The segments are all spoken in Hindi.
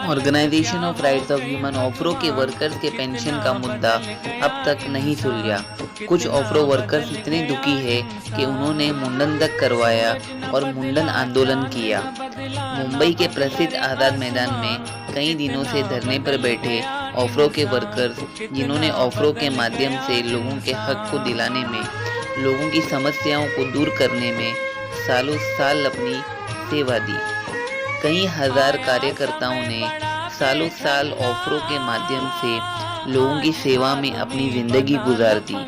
Organisation of rights of human ऑफरो के वर्कर्स के पेंशन का मुद्दा अब तक नहीं सुलझा। कुछ ऑफरो वर्कर्स इतने दुखी है कि उन्होंने मुंडन तक करवाया और मुंडन आंदोलन किया। मुंबई के प्रसिद्ध आज़ाद मैदान में कई दिनों से धरने पर बैठे ऑफरो के वर्कर्स, जिन्होंने ऑफरो के माध्यम से लोगों के हक को दिलाने में, लोगों की समस्याओं को दूर करने में सालों साल अपनी सेवा दी। कई हजार कार्यकर्ताओं ने सालों साल ऑफरों के माध्यम से लोगों की सेवा में अपनी जिंदगी गुजार दी।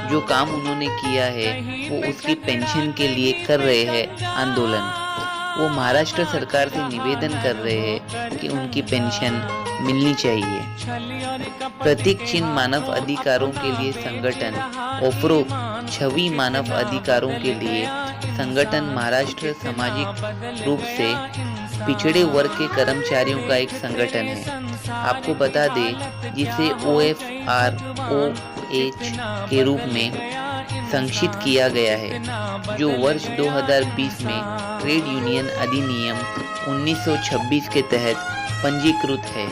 जो काम उन्होंने किया है वो उसकी पेंशन के लिए कर रहे हैं आंदोलन। वो महाराष्ट्र सरकार से निवेदन कर रहे हैं कि उनकी पेंशन मिलनी चाहिए। प्रतीक चिन्ह मानव अधिकारों के लिए संगठन ऑफरो, छवि मानव अधिकारों के लिए संगठन महाराष्ट्र सामाजिक रूप से पिछड़े वर्ग के कर्मचारियों का एक संगठन है। आपको बता दें, जिसे OFROH के रूप में संक्षिप्त किया गया है, जो वर्ष 2020 में ट्रेड यूनियन अधिनियम 1926 के तहत पंजीकृत है।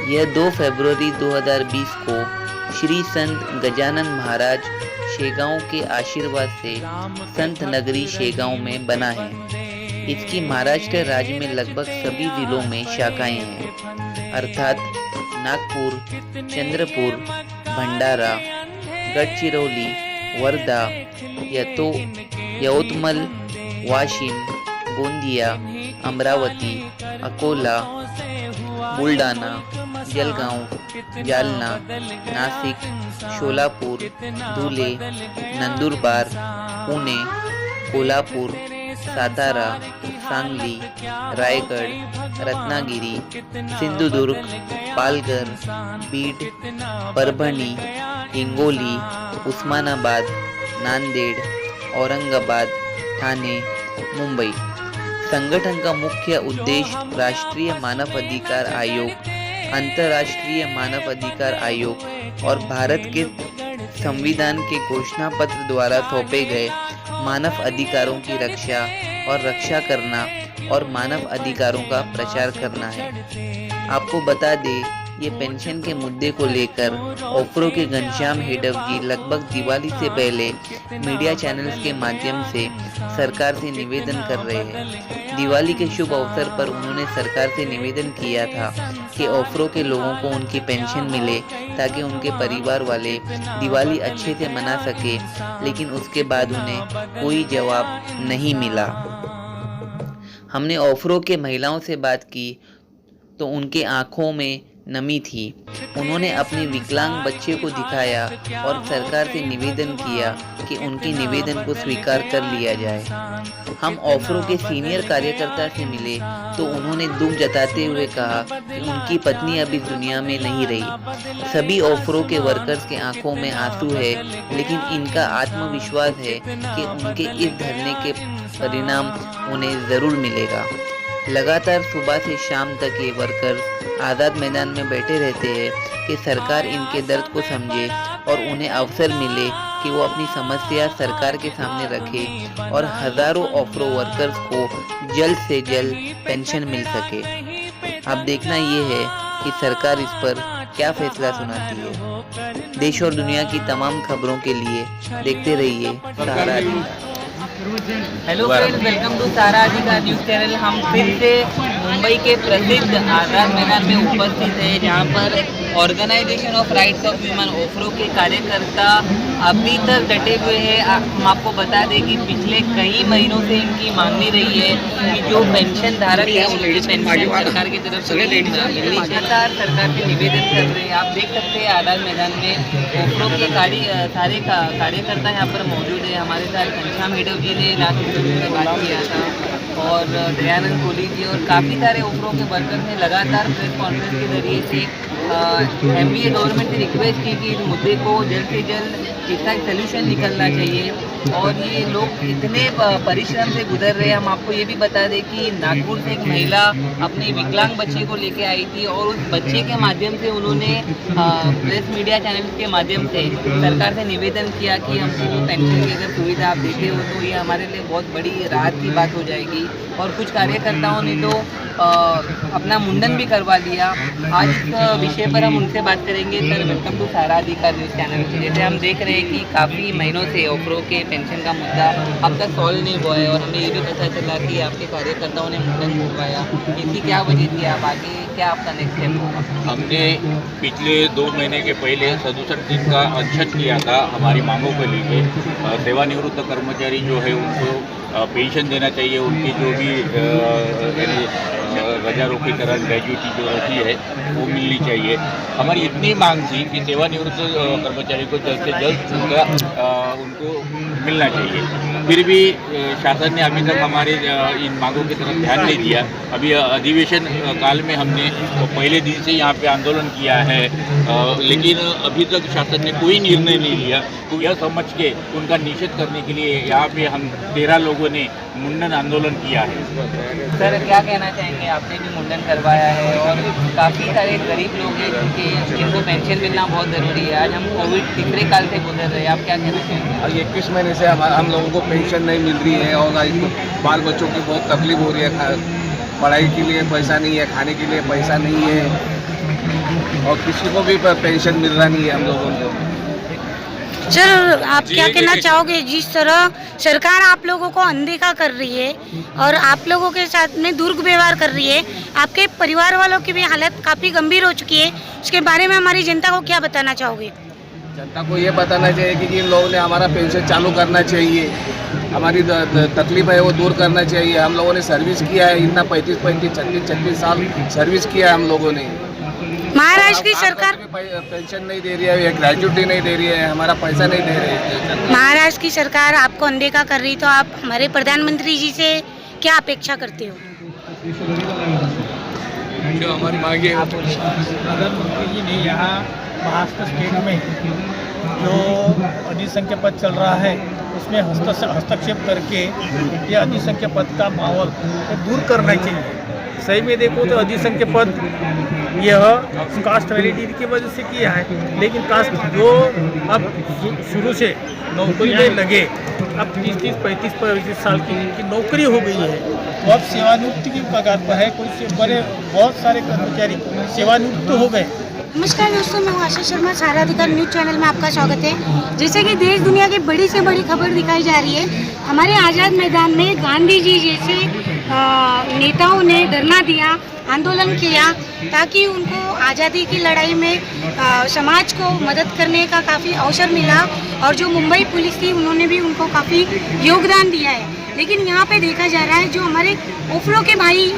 यह 2 फरवरी 2020 को श्री संत गजानन महाराज शेगांव के आशीर्वाद से संत नगरी शेगांव में बना है। इसकी महाराष्ट्र राज्य में लगभग सभी जिलों में शाखाएं हैं, अर्थात नागपुर, चंद्रपुर, भंडारा, गढ़चिरौली, वर्धा, यवतमाल, वाशिम, गोंदिया, अमरावती, अकोला, बुलढाणा, जळगाव, जालना, नाशिक, सोलापूर, धुले, नंदुरबार, पुणे, कोल्हापूर, सातारा, सांगली, रायगड, रत्नागिरी, सिंधुदुर्ग, पालघर, बीड, परभणी, हिंगोली, उस्मानाबाद, नांदेड़, औरंगाबाद, ठाणे, मुंबई। संगठन का मुख्य उद्देश्य राष्ट्रीय मानव अधिकार आयोग, अंतर्राष्ट्रीय मानव अधिकार आयोग और भारत के संविधान के घोषणा पत्र द्वारा सौंपे गए मानव अधिकारों की रक्षा करना और मानव अधिकारों का प्रचार करना है। आपको बता दें, ये पेंशन के मुद्दे को लेकर ऑफरो के घनश्याम हेडव जी लगभग दिवाली से पहले मीडिया चैनल्स के माध्यम से सरकार से निवेदन कर रहे हैं। दिवाली के शुभ अवसर पर उन्होंने सरकार से निवेदन किया था कि ऑफरो के लोगों को उनकी पेंशन मिले ताकि उनके परिवार वाले दिवाली अच्छे से मना सके, लेकिन उसके बाद उन्हें कोई जवाब नहीं मिला। हमने ऑफरो के महिलाओं से बात की तो उनके आंखों में नमी थी। उन्होंने अपने विकलांग बच्चे को दिखाया और सरकार से निवेदन किया कि उनके निवेदन को स्वीकार कर लिया जाए। हम ऑफरो के सीनियर कार्यकर्ता से मिले तो उन्होंने दुख जताते हुए कहा कि उनकी पत्नी अभी दुनिया में नहीं रही। सभी ऑफरो के वर्कर्स के आंखों में आंसू है, लेकिन इनका आत्मविश्वास है कि उनके इस धरने के परिणाम उन्हें जरूर मिलेगा। लगातार सुबह से शाम तक ये वर्कर्स आज़ाद मैदान में बैठे रहते हैं कि सरकार इनके दर्द को समझे और उन्हें अवसर मिले कि वो अपनी समस्या सरकार के सामने रखे और हजारों ऑफरो वर्कर्स को जल्द से जल्द पेंशन मिल सके। अब देखना ये है कि सरकार इस पर क्या फैसला सुनाती है। देश और दुनिया की तमाम खबरों के लिए देखते रहिए सहारा अधिकार। हेलो फ्रेंड्स, वेलकम टू सहारा अधिकार न्यूज़ चैनल। हम फिर से मुंबई के प्रसिद्ध आज़ाद मैदान में उपस्थित हैं, जहां पर organisation of rights of human ऑफरो के कार्यकर्ता अभी तक डटे हुए हैं। हम आपको बता दें कि पिछले कई महीनों से इनकी मांगनी रही है कि जो पेंशन धारक है उनकी पेंशन सरकार की तरफ से लगातार सरकार से निवेदन कर रहे हैं। आप देख सकते हैं आज़ाद मैदान में ऑफरो के सारे कार्यकर्ता यहाँ पर मौजूद है। हमारे साथ घनश्याम हेडव जी ने लास्ट में बात किया था और दयानंद कोहली जी और काफ़ी सारे ऑफरो के वर्कर्स ने लगातार प्रेस कॉन्फ्रेंस के जरिए से MBA गवर्नमेंट से रिक्वेस्ट की कि इस मुद्दे को जल्द से जल्द इसका एक सोल्यूशन निकलना चाहिए। और ये लोग इतने परिश्रम से गुजर रहे हैं। हम आपको ये भी बता दें कि नागपुर से एक महिला अपने विकलांग बच्चे को लेके आई थी और उस बच्चे के माध्यम से उन्होंने प्रेस मीडिया चैनल के माध्यम से सरकार से निवेदन किया कि हमको पेंशन की अगर सुविधा आप देते हो तो ये हमारे लिए बहुत बड़ी राहत की बात हो जाएगी। और कुछ कार्यकर्ताओं ने तो अपना मुंडन भी करवा लिया। आज इस विषय पर हम उनसे बात करेंगे। सर, वेलकम टू सारा अधिकार न्यूज़ चैनल। जैसे हम देख रहे हैं कि काफ़ी महीनों से ओफ्रो के पेंशन का मुद्दा अब तक सॉल्व नहीं हुआ है और हमें ये भी पता चला कि आपके कार्यकर्ताओं ने मुंडन करवाया। इसकी क्या वजह थी? आप आगे क्या आपका नेक्स्ट स्टेप होगा? हमने पिछले 2 महीने के पहले 67 दिन का अनशन किया था हमारी मांगों को लेके। सेवानिवृत्त कर्मचारी जो है उनको पेंशन देना चाहिए, उनकी जो भी यानी रजा रोकीकरण ग्रेजुटी जो रहती है वो मिलनी चाहिए। हमारी इतनी मांग थी कि सेवानिवृत्त कर्मचारी को जल्द से जल्द उनको मिलना चाहिए। फिर भी शासन ने अभी तक हमारे इन मांगों की तरफ ध्यान नहीं दिया। अभी अधिवेशन काल में हमने पहले दिन से यहाँ पे आंदोलन किया है, लेकिन अभी तक शासन ने कोई निर्णय नहीं लिया। तो यह समझ के उनका निषेध करने के लिए यहाँ पे हम 13 लोगों ने मुंडन आंदोलन किया है। सर, क्या कहना चाहेंगे? आपने भी मुंडन करवाया है और काफ़ी सारे गरीब लोग हैं जिनको पेंशन मिलना बहुत ज़रूरी है। आज हम कोविड तीसरे काल से गुजर रहे हैं, आप क्या कहना चाहेंगे? और 21 महीने से हम लोगों को पेंशन नहीं मिल रही है और बाल बच्चों की बहुत तकलीफ हो रही है। पढ़ाई के लिए पैसा नहीं है, खाने के लिए पैसा नहीं है और किसी को भी पेंशन मिल रहा नहीं है हम लोगों को। सर, आप क्या कहना चाहोगे? जिस तरह सरकार आप लोगों को अनदेखा कर रही है और आप लोगों के साथ में दुर्व्यवहार कर रही है, आपके परिवार वालों की भी हालत काफ़ी गंभीर हो चुकी है, उसके बारे में हमारी जनता को क्या बताना चाहोगे? जनता को ये बताना चाहिए कि इन लोगों ने हमारा पेंशन चालू करना चाहिए, हमारी तकलीफ है वो दूर करना चाहिए। हम लोगों ने सर्विस किया है, इतना 35-36 साल सर्विस किया है हम लोगों ने। महाराष्ट्र की सरकार पेंशन नहीं दे रही है, ग्रेजुटी नहीं दे रही है, हमारा पैसा नहीं दे रही है। महाराष्ट्र की सरकार आपको अनदेखा कर रही, तो आप हमारे प्रधानमंत्री जी से क्या अपेक्षा करते हो? जो हमारी मांगे प्रधानमंत्री जी ने यहाँ महाराष्ट्र स्टेट में जो अधिसंख्य पद चल रहा है उसमें हस्तक्षेप करके ये अधिसंख्य पद का माहौल दूर करना चाहिए। सही में देखो तो अधिसंख्य पद यह कास्ट वैलिडिटी की वजह से किया है, लेकिन कास्ट जो अब शुरू से नौकरी में लगे, अब 30-35 साल की इनकी नौकरी हो गई है तो अब सेवानिवृत्ति की कगार पर है। कुछ बड़े बहुत सारे कर्मचारी सेवानिवृत्त हो गए। नमस्कार दोस्तों, मैं हूं आशीष शर्मा। सारा अधिकार न्यूज़ चैनल में आपका स्वागत है। जैसे कि देश दुनिया की बड़ी से बड़ी खबर दिखाई जा रही है, हमारे आज़ाद मैदान में गांधी जी जैसे नेताओं ने धरना दिया, आंदोलन किया ताकि उनको आज़ादी की लड़ाई में समाज को मदद करने का काफ़ी अवसर मिला। और जो मुंबई पुलिस थी उन्होंने भी उनको काफ़ी योगदान दिया है। लेकिन यहाँ पे देखा जा रहा है जो हमारे ओफ्रो के भाई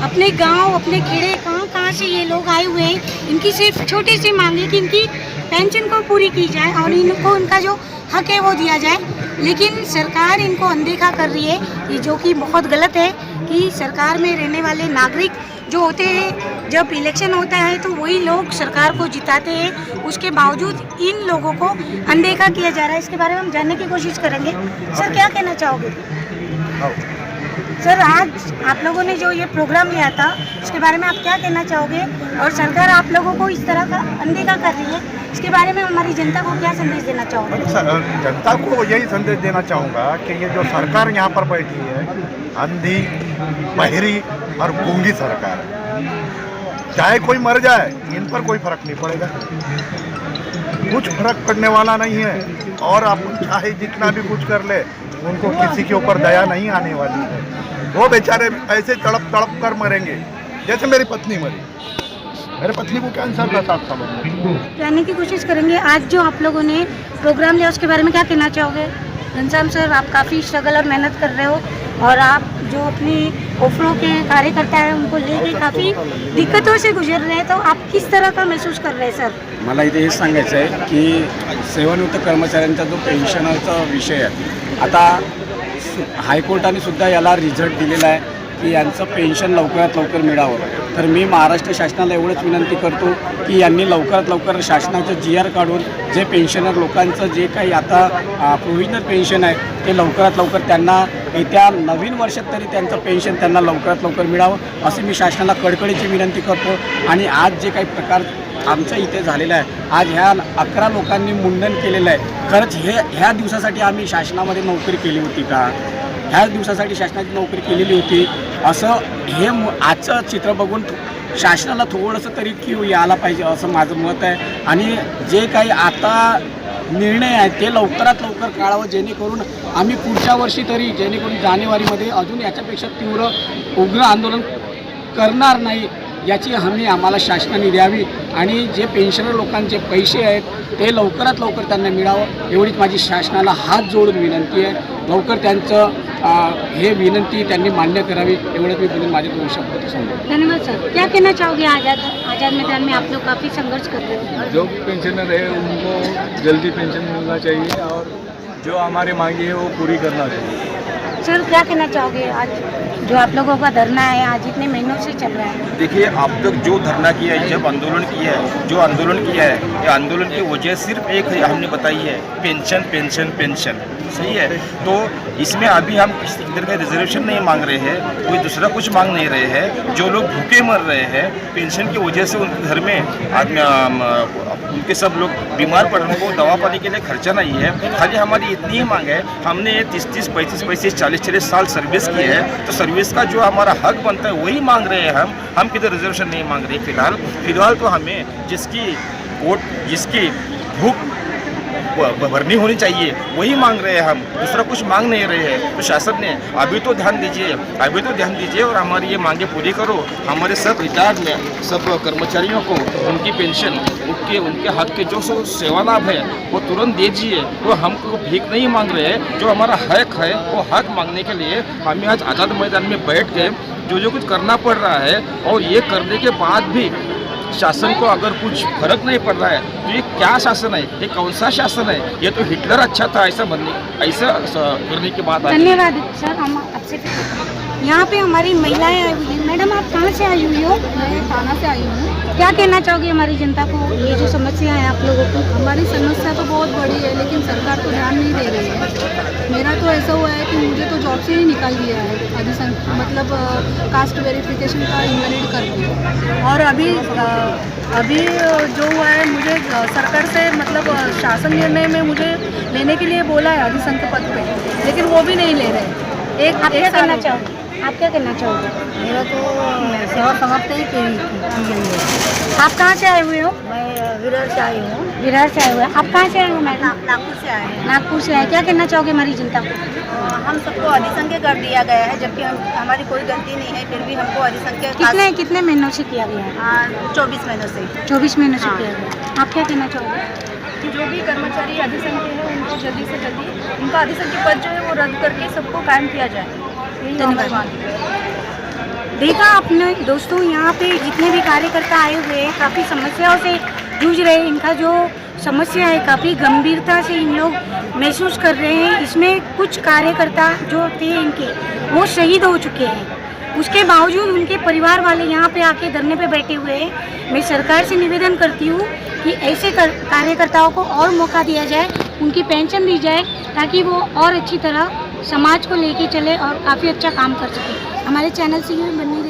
अपने गांव, अपने खेड़े, कहाँ से ये लोग आए हुए हैं, इनकी सिर्फ छोटी सी मांग है कि इनकी पेंशन को पूरी की जाए और इनको उनका जो हक है वो दिया जाए। लेकिन सरकार इनको अनदेखा कर रही है, ये जो कि बहुत गलत है कि सरकार में रहने वाले नागरिक जो होते हैं, जब इलेक्शन होता है तो वही लोग सरकार को जिताते हैं, उसके बावजूद इन लोगों को अनदेखा किया जा रहा है। इसके बारे में हम जानने की कोशिश करेंगे। सर, क्या कहना चाहोगे? सर, आज आप लोगों ने जो ये प्रोग्राम लिया था उसके बारे में आप क्या कहना चाहोगे? और सरकार आप लोगों को इस तरह का अनदेखा कर रही है, इसके बारे में हमारी जनता को क्या संदेश देना चाहोगे? जनता को यही संदेश देना चाहूँगा कि ये जो सरकार यहाँ पर बैठी है, अंधी, बहरी और गूंगी सरकार है। चाहे कोई मर जाए, इन पर कोई फर्क नहीं पड़ेगा, कुछ फर्क पड़ने वाला नहीं है। और आप चाहे जितना भी कुछ कर ले, उनको किसी के ऊपर दया नहीं आने वाली है। वो बेचारे ऐसे तड़प तड़प कर मरेंगे जैसे मेरी पत्नी मरी। मेरी पत्नी को कैंसर था 7 सालों में। जानने की कोशिश करेंगे आज जो आप लोगों ने प्रोग्राम लिया उसके बारे में क्या कहना चाहोगे? घनश्याम सर, आप काफ़ी स्ट्रगल और मेहनत कर रहे हो और आप जो अपनी ओफ्रो के कार्यकर्ता हैं उनको लेके काफ़ी दिक्कतों से गुजर रहे हैं, तो आप किस तरह का महसूस कर रहे हैं? सर, मला इथे हेच सांगायचं आहे की सेवानिवृत्त कर्मचाऱ्यांचा जो पेन्शनचा विषय आहे, आता हायकोर्टाने सुद्धा याला रिझल्ट दिलेला आहे की यांचं पेन्शन लवकरात लवकर मिळावं। तर मी महाराष्ट्र शासनाला एवढंच विनंती करतो की यांनी लवकरात लवकर शासनाचं GR काढून जे पेन्शनर लोकांचं जे काही आता प्रोव्हिजनल पेन्शन आहे ते लवकरात लवकर त्यांना येत्या नवीन वर्षात तरी त्यांचं पेन्शन त्यांना लवकरात लवकर मिळावं असे मी शासनाला कळकळीची विनंती करतो। आणि आज जे काही प्रकार आमच्या इथे झालेला आहे, आज ह्या 11 लोकांनी मुंडन केलेलं आहे, खरंच ह्या दिवसासाठी आम्ही शासनामध्ये नोकरी केली होती का? ह्या दिवसासाठी शासनाची नोकरी केलेली होती असं हे आजचं चित्र बघून शासनाला थोडंसं तरी क्यू यायला पाहिजे असं माझं मत आहे। आणि जे काही आता निर्णय आहे ते लवकरात लवकर काढावं जेणेकरून आम्ही पुढच्या वर्षी तरी जेणेकरून जानेवारीमध्ये अजून याच्यापेक्षा तीव्र उग्र आंदोलन करणार नाही याची हमी आम्हाला शासनाने द्यावी। आणि जे पेन्शनर लोकांचे पैसे आहेत ते लवकरात लवकर त्यांना मिळावं एवढीच माझी शासनाला हात जोडून विनंती आहे। लवकर त्यांचं हे विनंती त्यांनी मान्य करावी एवढंच मी बोलून माझे 2 शब्द सांगतो। धन्यवाद सर। क्या कहना चाहोगे आज़ाद मैदान में आप लोग काफ़ी संघर्ष कर रहे हो? जो भी पेंशनर है उनको जल्दी पेंशन मिलना चाहिए और जो हमारी मांगी है वो पूरी करना चाहिए। सर क्या कहना चाहोगे आज जो आप लोगों का धरना है आज इतने महीनों से चल रहा है? देखिए, अब तक जो धरना किया है, जब आंदोलन किया है, जो आंदोलन किया है, ये आंदोलन की वजह सिर्फ एक है, हमने बताई है, पेंशन पेंशन पेंशन। सही है, तो इसमें अभी हम किसी तरह का रिजर्वेशन नहीं मांग रहे हैं, कोई दूसरा कुछ मांग नहीं रहे हैं। जो लोग भूखे मर रहे हैं पेंशन की वजह से, उनके घर में आदमी उनके सब लोग बीमार पड़ रहे हैं, उनको दवा पानी के लिए खर्चा नहीं है। खाली हमारी इतनी ही मांग है, हमने 30-30, 35-35, 40-40 साल सर्विस की है, तो सर्विस का जो हमारा हक बनता है वही मांग रहे हैं हम किधर रिजर्वेशन नहीं मांग रहे। फिलहाल तो हमें जिसकी भूख भरनी होनी चाहिए वही मांग रहे हैं, हम दूसरा कुछ मांग नहीं रहे हैं। तो शासन ने अभी तो ध्यान दीजिए और हमारी ये मांगे पूरी करो। हमारे सब रिटायर्ड में सब कर्मचारियों को उनकी पेंशन उनके हक के जो सेवा लाभ है वो तुरंत दीजिए। तो हमको भीख नहीं मांग रहे हैं, जो हमारा हक है वो हक मांगने के लिए हमें आज आज़ाद मैदान में बैठ के जो कुछ करना पड़ रहा है, और ये करने के बाद भी शासन को अगर कुछ फर्क नहीं पड़ रहा है तो ये क्या शासन है, ये कौन सा शासन है? ये तो हिटलर अच्छा था ऐसा करने की बात आई। धन्यवाद सर। हम आपसे यहाँ पे हमारी महिलाएं आई हुई हैं। मैडम आप कहाँ से आई हुई हो? मैं थाना से आई हूँ। क्या कहना चाहोगे हमारी जनता को, ये जो समस्या है आप लोगों की? हमारी समस्या तो बहुत बड़ी है लेकिन सरकार तो ध्यान नहीं दे रही है। मेरा तो ऐसा हुआ है कि मुझे तो जॉब से ही निकाल दिया है, मतलब कास्ट वेरिफिकेशन का इनवैलिड कर दिया। और अभी जो हुआ है, मुझे सरकार से मतलब शासन निर्णय में मुझे लेने के लिए बोला है अधिसंख्य पद पे, लेकिन वो भी नहीं ले रहे। आप क्या कहना चाहोगे? आप क्या कहना चाहोगे? मेरा तो सेवा समाप्त ही की गई है। आप कहाँ से आए हुए हो? मैं विरार से आई हूँ। विरार से आए हुए हैं। आप कहाँ से आए हो मैडम? नागपुर से आए हैं। नागपुर से आए। क्या कहना चाहोगे हमारी जनता को? हम सबको अधिसंख्य कर दिया गया है, जबकि हमारी कोई गलती नहीं है, फिर भी हमको अधिसंख्य कितने महीनों से किया गया है? 24 महीनों से। 24 महीनों से किया गया। आप क्या कहना चाहोगे? कि जो भी कर्मचारी अधिसंख्य है उनको जल्दी से जल्दी उनका अधिसंख्य पद जो है वो रद्द करके सबको कायम किया जाए। यही हमारी मांग है। देखा आपने दोस्तों, यहाँ पे जितने भी कार्यकर्ता आए हुए हैं काफ़ी समस्याओं से जूझ रहे हैं। इनका जो समस्या है काफ़ी गंभीरता से इन लोग महसूस कर रहे हैं। इसमें कुछ कार्यकर्ता जो थे इनके वो शहीद हो चुके हैं, उसके बावजूद उनके परिवार वाले यहाँ पे आके धरने पे बैठे हुए हैं। मैं सरकार से निवेदन करती हूँ कि ऐसे कार्यकर्ताओं को और मौका दिया जाए, उनकी पेंशन दी जाए, ताकि वो और अच्छी तरह समाज को लेके चले और काफ़ी अच्छा काम कर सके। हमारे चैनल से ये बनने